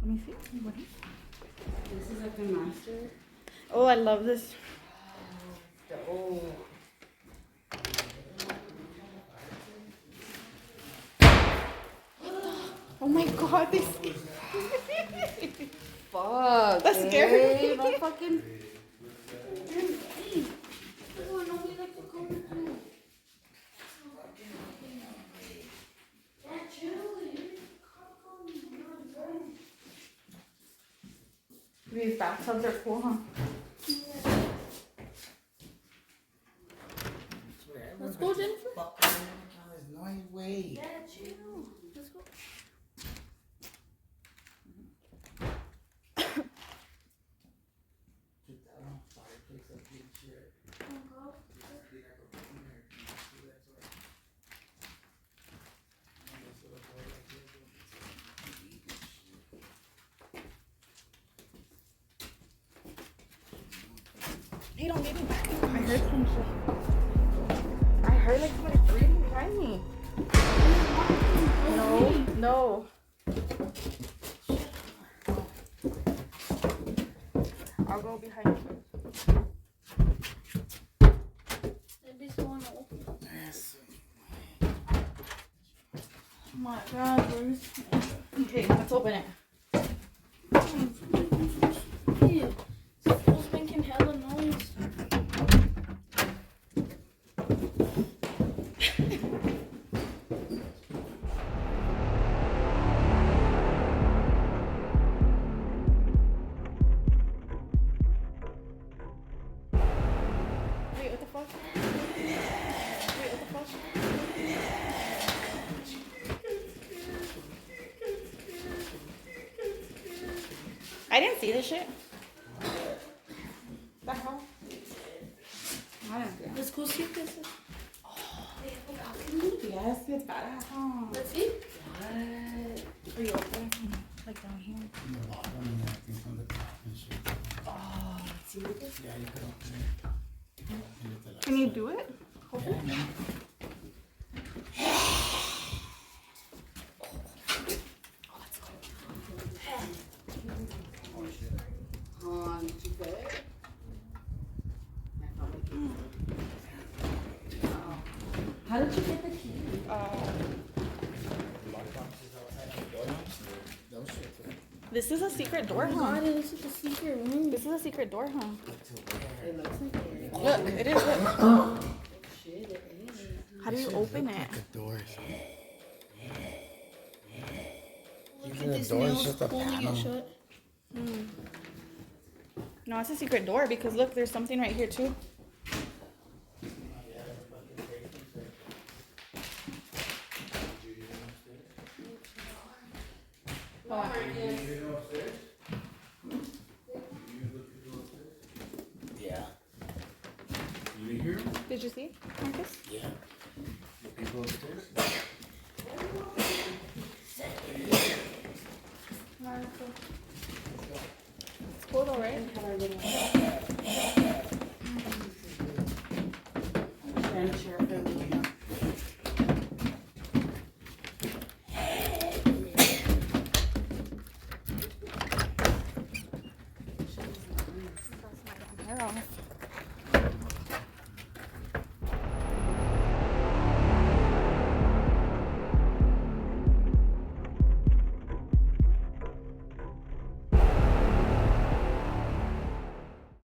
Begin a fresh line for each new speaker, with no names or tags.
me see. What?
This is like a master.
Oh, I love this.
Oh.
Oh my god, this.
Fuck.
That's scary.
Don't fucking.
These bathtubs are cool, huh?
Let's go, Jennifer.
There's no way.
Yeah, chill. Let's go.
Hey, don't get me back. I heard some shit. I heard like somebody breathing behind me. No. I'll go behind you.
Maybe someone will open up.
Yes.
Oh my god, Bruce. Okay, let's open it.
Ew. Those men can hella noise.
Wait, what the fuck? Wait, what the fuck? I didn't see this shit. The hell? I didn't see it.
Let's go see this.
Yes, it's badass. Huh?
Let's see.
Are you open? Like down here.
The bottom and everything from the top and shit.
Oh, let's see this.
Yeah, you could open it. And it's a
Can you do it?
Yeah, man.
How did you get the key?
This is a secret door, huh?
God, this is a secret room.
This is a secret door, huh?
It looks like it.
Look, it is. Look.
Oh, shit, it is.
How do you open it?
The doors.
Look
Even
at
the
this
door is
nails
just a
holding
panel.
it shut.
No, it's a secret door because look, there's something right here too.
Yeah. You hear him?
Did you see, Marcus?
Yeah. The people upstairs?
It's cool though, right? Hair off.